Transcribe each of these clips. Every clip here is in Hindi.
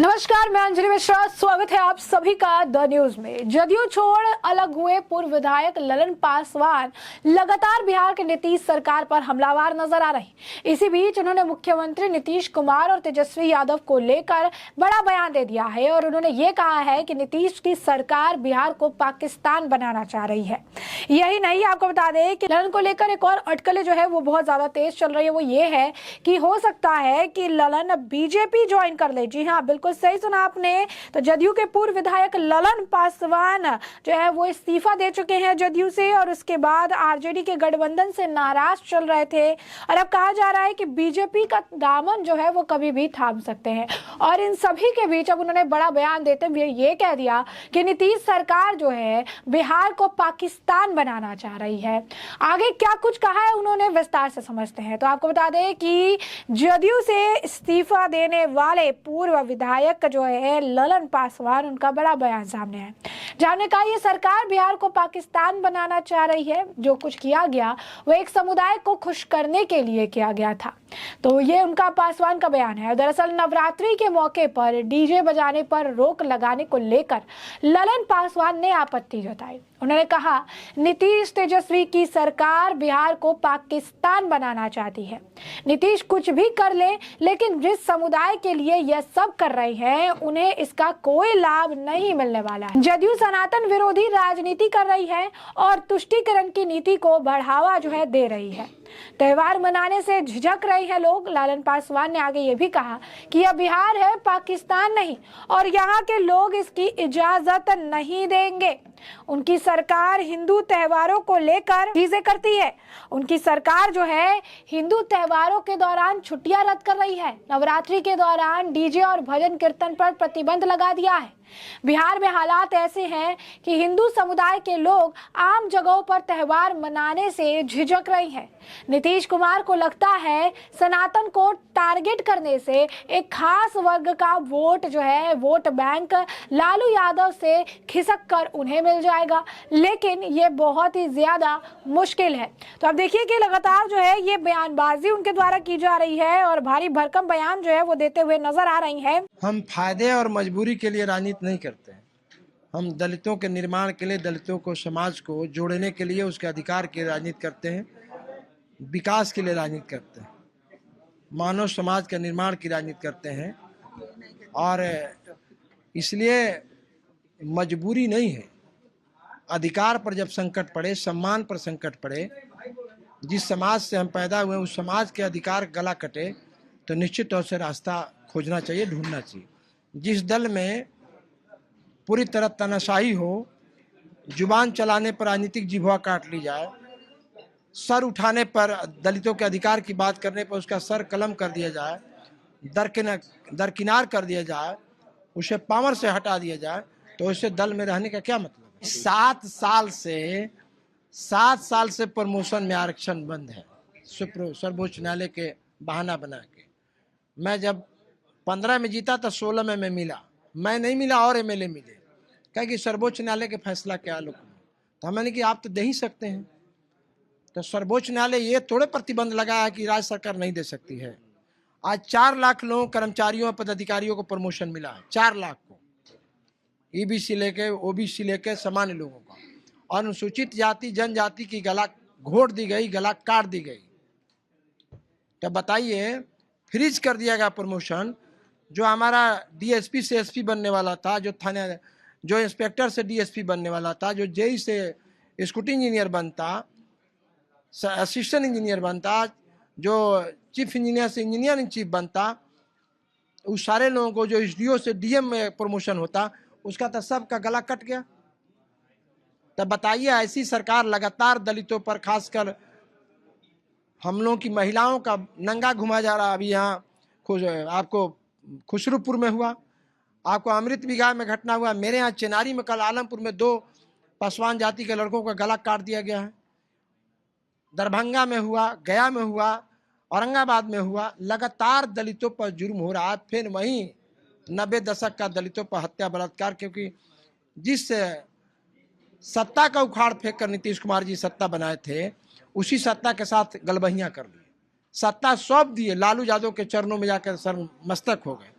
नमस्कार, मैं अंजलि मिश्रा। स्वागत है आप सभी का द न्यूज में। जदयू छोड़ अलग हुए पूर्व विधायक ललन पासवान लगातार बिहार के नीतीश सरकार पर हमलावर नजर आ रहे। इसी बीच उन्होंने मुख्यमंत्री नीतीश कुमार और तेजस्वी यादव को लेकर बड़ा बयान दे दिया है और उन्होंने ये कहा है कि नीतीश की सरकार बिहार को पाकिस्तान बनाना चाह रही है। यही नहीं, आपको बता दें कि ललन को लेकर एक और अटकलें जो है वो बहुत ज्यादा तेज चल रही है। वो ये है कि हो सकता है कि ललन बीजेपी ज्वाइन कर ले। जी हाँ, बिल्कुल सही सुना आपने। तो जदयू के पूर्व विधायक ललन पासवान जो है वो इस्तीफा दे चुके हैं जदयू से और उसके बाद आरजेडी के गठबंधन से नाराज चल रहे थे और अब कहा जा रहा है कि बीजेपी का दामन जो है वो कभी भी थाम सकते हैं। और इन सभी के बीच अब उन्होंने बड़ा बयान देते हुए ये कह दिया कि नीतीश सरकार जो है बिहार को पाकिस्तान बनाना चाह रही है। आगे क्या कुछ कहा है उन्होंने, विस्तार से समझते हैं। तो आपको बता दें कि जदयू से इस्तीफा देने वाले पूर्व विधायक जो है ललन पासवान, उनका बड़ा बयान सामने है। जानने का ये सरकार बिहार को पाकिस्तान बनाना चाह रही है। जो कुछ किया गया वो एक समुदाय को खुश करने के लिए किया गया था। तो ये उनका पासवान का बयान है। दरअसल नवरात्रि के मौके पर डीजे बजाने पर रोक लगाने को लेकर ललन पासवान ने आपत्ति जताई। उन्होंने कहा नीतीश तेजस्वी की सरकार बिहार को पाकिस्तान बनाना चाहती है। नीतीश कुछ भी कर ले, लेकिन जिस समुदाय के लिए यह सब कर रहे हैं उन्हें इसका कोई लाभ नहीं मिलने वाला है। जदयू सनातन विरोधी राजनीति कर रही है और तुष्टीकरण की नीति को बढ़ावा जो है दे रही है। त्योहार मनाने से झिझक रहे हैं लोग। ललन पासवान ने आगे ये भी कहा कि यह बिहार है, पाकिस्तान नहीं, और यहाँ के लोग इसकी इजाजत नहीं देंगे। उनकी सरकार हिंदू त्योहारों को लेकर चीजें करती है। उनकी सरकार जो है हिंदू त्योहारों के दौरान छुट्टियां रद्द कर रही है। नवरात्रि के दौरान डीजे और भजन कीर्तन पर प्रतिबंध लगा दिया है। बिहार में हालात ऐसे हैं कि हिंदू समुदाय के लोग आम जगहों पर त्योहार मनाने से झिझक रहे हैं। नीतीश कुमार को लगता है सनातन को टारगेट करने से एक खास वर्ग का वोट जो है, वोट बैंक लालू यादव से खिसक कर उन्हें मिल जाएगा, लेकिन ये बहुत ही ज्यादा मुश्किल है। तो अब देखिए कि लगातार जो है ये बयानबाजी उनके द्वारा की जा रही है और भारी भरकम बयान जो है वो देते हुए नजर आ रही है। हम फायदे और मजबूरी के लिए राजनीति नहीं करते हैं। हम दलितों के निर्माण के लिए, दलितों को, समाज को जोड़ने के लिए, उसके अधिकार की राजनीति करते हैं, विकास के लिए राजनीति करते हैं, मानव समाज के निर्माण की राजनीति करते हैं। और इसलिए मजबूरी नहीं है। अधिकार पर जब संकट पड़े, सम्मान पर संकट पड़े, जिस समाज से हम पैदा हुए उस समाज के अधिकार गला कटे, तो निश्चित तौर से रास्ता खोजना चाहिए, ढूंढना चाहिए। जिस दल में पूरी तरह तानाशाही हो, जुबान चलाने पर राजनीतिक जिह्वा काट ली जाए, सर उठाने पर, दलितों के अधिकार की बात करने पर उसका सर कलम कर दिया जाए, दरकिनार कर दिया जाए, उसे पावर से हटा दिया जाए, तो उससे दल में रहने का क्या मतलब है। 7 साल से प्रमोशन में आरक्षण बंद है, सर्वोच्च न्यायालय के बहाना बना के। मैं जब 15 में जीता तो 16 में मैं मिला, मैं नहीं मिला और एमएलए मिले, कहा कि सर्वोच्च न्यायालय के फैसला के आलोक में। तो मैंने कि आप तो दे ही सकते हैं। तो सर्वोच्च न्यायालय ये थोड़े प्रतिबंध लगाया कि राज्य सरकार नहीं दे सकती है। आज 4 लाख लोगों, कर्मचारियों, पदाधिकारियों को प्रमोशन मिला है, 4 लाख को, ईबीसी लेके, ओबीसी लेके, सामान्य लोगों का। और अनुसूचित जाति जनजाति की गला घोट दी गई, गला काट दी गई। तो बताइए, फ्रीज कर दिया गया प्रमोशन। जो हमारा डीएसपी से एसपी बनने वाला था, जो थाने, जो इंस्पेक्टर से डीएसपी बनने वाला था, जो जेई से स्कूटी इंजीनियर बनता, असिस्टेंट इंजीनियर बनता, जो चीफ इंजीनियर से इंजीनियर इन चीफ बनता, उस सारे लोगों को, जो एसडीओ से डीएम में प्रमोशन होता, उसका तो सबका गला कट गया। तब बताइए, ऐसी सरकार लगातार दलितों पर, खासकर हम लोगों की महिलाओं का नंगा घुमा जा रहा। अभी यहाँ आपको खुसरूपुर में हुआ, आपको अमृत विगाह में घटना हुआ, मेरे यहाँ चेनारी में कल आलमपुर में 2 पासवान जाति के लड़कों का गला काट दिया गया है। दरभंगा में हुआ, गया में हुआ, औरंगाबाद में हुआ। लगातार दलितों पर जुर्म हो रहा है। फिर वहीं 90 दशक का दलितों पर हत्या, बलात्कार, क्योंकि जिस सत्ता का उखाड़ फेंक कर नीतीश कुमार जी सत्ता बनाए थे, उसी सत्ता के साथ गलबहियां कर ली, सत्ता सौंप दिए, लालू यादव के चरणों में जाकर सर मस्तक हो गए।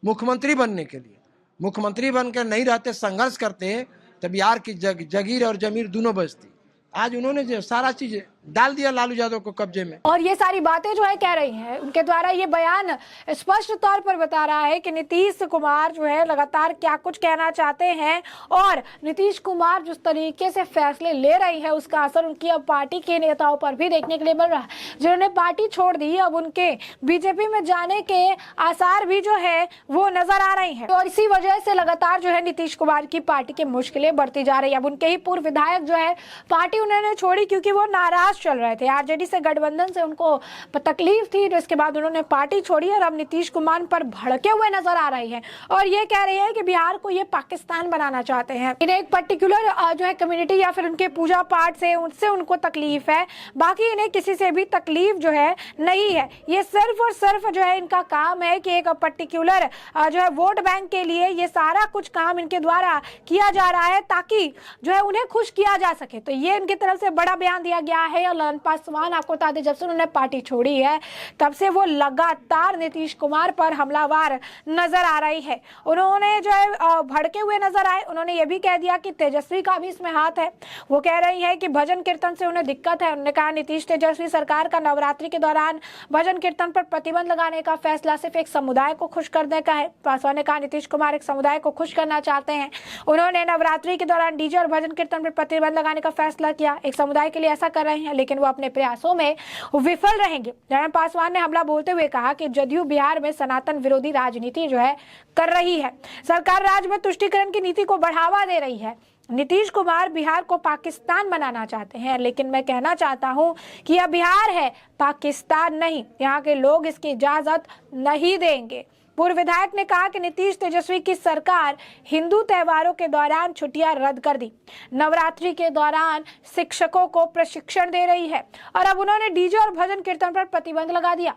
मुख्यमंत्री बनने के लिए। मुख्यमंत्री बनकर नहीं रहते, संघर्ष करते, तो बिहार की जगीर और जमीर दोनों बचती। आज उन्होंने जो सारा चीज डाल दिया लालू यादव को कब्जे में। और ये सारी बातें जो है कह रही हैं, उनके द्वारा ये बयान स्पष्ट तौर पर बता रहा है कि नीतीश कुमार जो है लगातार क्या कुछ कहना चाहते हैं, और नीतीश कुमार जिस तरीके से फैसले ले रही है उसका असर उनकी अब पार्टी के नेताओं पर भी देखने के लिए मिल रहा है। जिन्होंने पार्टी छोड़ दी, अब उनके बीजेपी में जाने के आसार भी जो है वो नजर आ रही है, और इसी वजह से लगातार जो है नीतीश कुमार की पार्टी की मुश्किलें बढ़ती जा रही है। अब उनके ही पूर्व विधायक जो है पार्टी उन्होंने छोड़ी क्योंकि वो नाराज चल रहे थे, आरजेडी से गठबंधन से उनको तकलीफ थी, तो इसके बाद उन्होंने पार्टी छोड़ी और अब नीतीश कुमार पर भड़के हुए नजर आ रही है, और ये कह रही है कि बिहार को ये पाकिस्तान बनाना चाहते हैं। इन्हें एक पर्टिकुलर जो है कम्युनिटी या फिर उनके पूजा पाठ से उनसे उनको तकलीफ है, बाकी इन्हें किसी से भी तकलीफ जो है नहीं है। ये सिर्फ और सिर्फ जो है इनका काम है कि एक पर्टिकुलर जो है वोट बैंक के लिए ये सारा कुछ काम इनके द्वारा किया जा रहा है ताकि जो है उन्हें खुश किया जा सके। तो ये इनकी तरफ से बड़ा बयान दिया गया है। और ललन पासवान आपको बता दें, जब से उन्होंने पार्टी छोड़ी है तब से वो लगातार नीतीश कुमार पर हमलावर नजर आ रही है। उन्होंने जो है भड़के हुए नजर आए। उन्होंने ये भी कह दिया कि तेजस्वी का भी इसमें हाथ है। वो कह रही है कि भजन कीर्तन से उन्हें दिक्कत है। उन्होंने कहा नीतीश तेजस्वी सरकार का नवरात्रि के दौरान भजन कीर्तन पर प्रतिबंध लगाने का फैसला सिर्फ एक समुदाय को खुश करने का है। पासवान ने कहा नीतीश कुमार एक समुदाय को खुश करना चाहते हैं। उन्होंने नवरात्रि के दौरान डीजे और भजन कीर्तन पर प्रतिबंध लगाने का फैसला किया, एक समुदाय के लिए ऐसा कर रहे हैं, लेकिन वो अपने प्रयासों में विफल रहेंगे। ललन पासवान ने हमला बोलते हुए कहा कि जदयू बिहार में सनातन विरोधी राजनीति जो है कर रही है। सरकार राज्य में तुष्टीकरण की नीति को बढ़ावा दे रही है। नीतीश कुमार बिहार को पाकिस्तान बनाना चाहते हैं, लेकिन मैं कहना चाहता हूं कि यह बिहार है, पाकिस्तान नहीं। यहाँ के लोग इसकी इजाजत नहीं देंगे। पूर्व विधायक ने कहा कि नीतीश तेजस्वी की सरकार हिंदू त्योहारों के दौरान छुट्टियां रद्द कर दी, नवरात्रि के दौरान शिक्षकों को प्रशिक्षण दे रही है, और अब उन्होंने डीजे और भजन कीर्तन पर प्रतिबंध लगा दिया।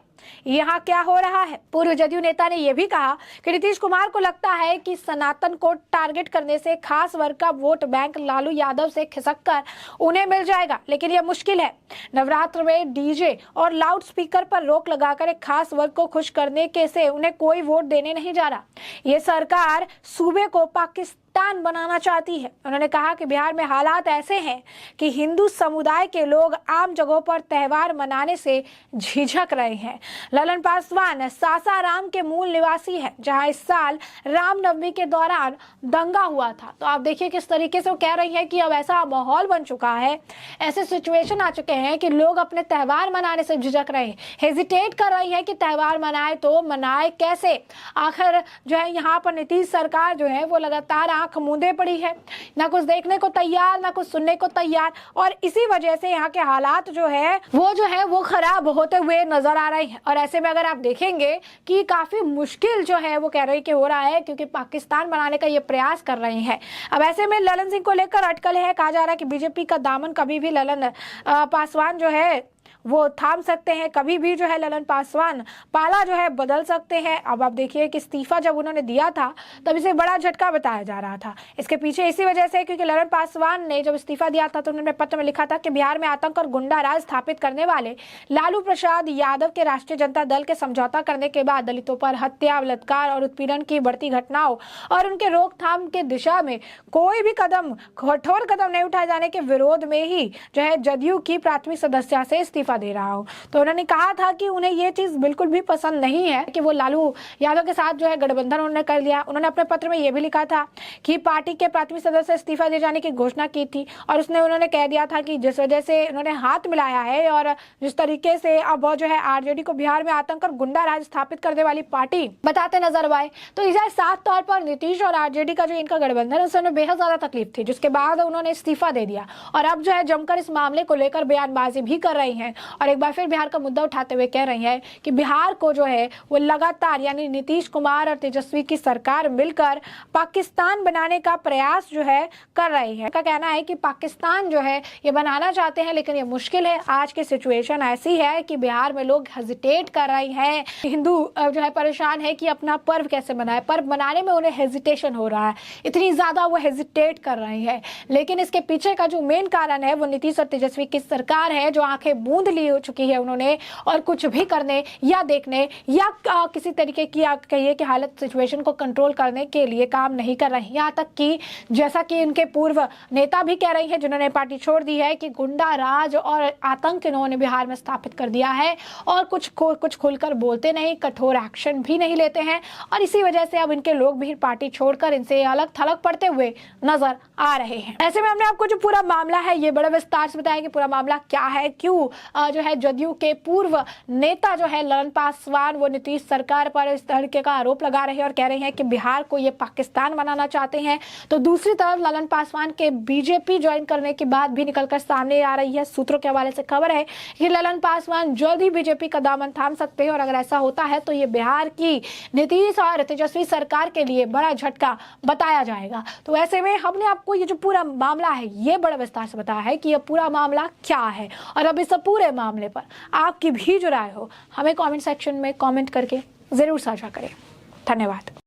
यहाँ क्या हो रहा है? पूर्व जदयू नेता ने यह भी कहा कि नीतीश कुमार को लगता है कि सनातन को टारगेट करने से खास वर्ग का वोट बैंक लालू यादव से खिसककर उन्हें मिल जाएगा, लेकिन यह मुश्किल है। नवरात्र में डीजे और लाउड स्पीकर पर रोक लगाकर एक खास वर्ग को खुश करने के से उन्हें कोई वोट देने नहीं जा रहा। ये सरकार सूबे को पाकिस्तान बनाना चाहती है। उन्होंने कहा कि बिहार में हालात ऐसे हैं कि हिंदू समुदाय के लोग आम जगहों पर त्योहार मनाने से झिझक रहे हैं। ललन पासवान सासाराम के मूल निवासी हैं, जहां इस साल रामनवमी के दौरान दंगा हुआ था। तो आप देखिए किस तरीके से वो कह रही है कि अब ऐसा माहौल बन चुका है, ऐसे सिचुएशन आ चुके हैं कि लोग अपने त्योहार मनाने से झिझक रहे हैं, हेजिटेट कर रही है कि त्योहार मनाए तो मनाए कैसे। आखिर जो है यहाँ पर नीतीश सरकार जो है वो लगातार आंख मूंदे पड़ी है, ना कुछ देखने को तैयार ना कुछ सुनने को तैयार, और इसी वजह से यहाँ के हालात जो है वो खराब होते हुए नजर आ रहे हैं। और ऐसे में अगर आप देखेंगे कि काफी मुश्किल जो है वो कह रही कि हो रहा है, क्योंकि पाकिस्तान बनाने का ये प्रयास कर रहे हैं। अब ऐसे में ललन सिंह को लेकर अटकल है। कहा जा रहा है कि बीजेपी का दामन कभी भी ललन पासवान जो है वो थाम सकते हैं, कभी भी जो है ललन पासवान पाला जो है बदल सकते हैं। अब आप देखिए कि इस्तीफा जब उन्होंने दिया था तब इसे बड़ा झटका बताया जा रहा था। इसके पीछे इसी वजह से क्योंकि ललन पासवान ने जब इस्तीफा दिया था तो उन्होंने पत्र में लिखा था कि बिहार में आतंक और गुंडा राज स्थापित करने वाले लालू प्रसाद यादव के राष्ट्रीय जनता दल के समझौता करने के बाद दलितों पर हत्या, बलात्कार और उत्पीड़न की बढ़ती घटनाओं और उनके रोकथाम के दिशा में कोई भी कठोर कदम नहीं उठाए जाने के विरोध में ही जो है जदयू की प्राथमिक सदस्यता से इस्तीफा दे रहा हूं। तो उन्होंने कहा था कि उन्हें ये चीज बिल्कुल भी पसंद नहीं है कि वो लालू यादव के साथ जो है गठबंधन उन्होंने कर लिया। उन्होंने अपने पत्र में ये भी लिखा था कि पार्टी के प्राथमिक सदस्य इस्तीफा दिए जाने की घोषणा की थी, और उन्होंने कह दिया था कि जिस वजह से उन्होंने हाथ मिलाया है और जिस तरीके से अब वो जो है आरजेडी को बिहार में आतंक और गुंडा राज स्थापित करने वाली पार्टी बताते नजर आए। तो इसे साफ तौर पर नीतीश और आरजेडी का जो इनका गठबंधन है उसमें बेहद ज्यादा तकलीफ थी, जिसके बाद उन्होंने इस्तीफा दे दिया और अब जो है जमकर इस मामले को लेकर बयानबाजी भी कर रही हैं और एक बार फिर बिहार का मुद्दा उठाते हुए कह रही है कि बिहार को जो है वो लगातार यानी नीतीश कुमार और तेजस्वी की सरकार मिलकर पाकिस्तान बनाने का प्रयास जो है कर रही है। का कहना है कि पाकिस्तान जो है ये बनाना चाहते हैं, लेकिन ये मुश्किल है। आज की सिचुएशन ऐसी है कि बिहार में लोग हेजिटेट कर रहे हैं, हिंदू जो है परेशान है कि अपना पर्व कैसे मनाए, पर्व मनाने में उन्हें हेजिटेशन हो रहा है, इतनी ज्यादा वो हेजिटेट कर रहे हैं। लेकिन इसके पीछे का जो मेन कारण है वो नीतीश और तेजस्वी की सरकार है, जो आंखें मूंद गोंद ली हो चुकी है उन्होंने, और कुछ भी करने या देखने या किसी तरीके की आप कहिए कि हालत सिचुएशन को कंट्रोल करने के लिए काम नहीं कर रहे। यहाँ तक कि जैसा कि इनके पूर्व नेता भी कह रही हैं जिन्होंने पार्टी छोड़ दी है कि गुंडा राज और आतंक इन्होंने बिहार में स्थापित कर दिया है और कुछ खुलकर बोलते नहीं, कठोर एक्शन भी नहीं लेते हैं, और इसी वजह से अब इनके लोग भी पार्टी छोड़कर इनसे अलग थलग पड़ते हुए नजर आ रहे हैं। ऐसे में हमने आपको जो पूरा मामला है ये बड़ा विस्तार से बताया कि पूरा मामला क्या है, क्यों जो है जदयू के पूर्व नेता जो है ललन पासवान वो नीतीश सरकार पर इस तरीके का आरोप लगा रहे हैं और कह रहे हैं कि बिहार को ये पाकिस्तान बनाना चाहते हैं। तो दूसरी तरफ ललन पासवान के बीजेपी ज्वाइन करने की बात भी निकलकर सामने आ रही है। सूत्रों के हवाले से खबर है कि ललन पासवान जल्द ही बीजेपी का दामन थाम सकते हैं, और अगर ऐसा होता है तो ये बिहार की नीतीश और तेजस्वी सरकार के लिए बड़ा झटका बताया जाएगा। तो ऐसे में हमने आपको ये जो पूरा मामला है ये बड़ा विस्तार से बताया है कि ये पूरा मामला क्या है, और अब इस पूरे मामले पर आपकी भी जो राय हो हमें कमेंट सेक्शन में कमेंट करके जरूर साझा करें। धन्यवाद।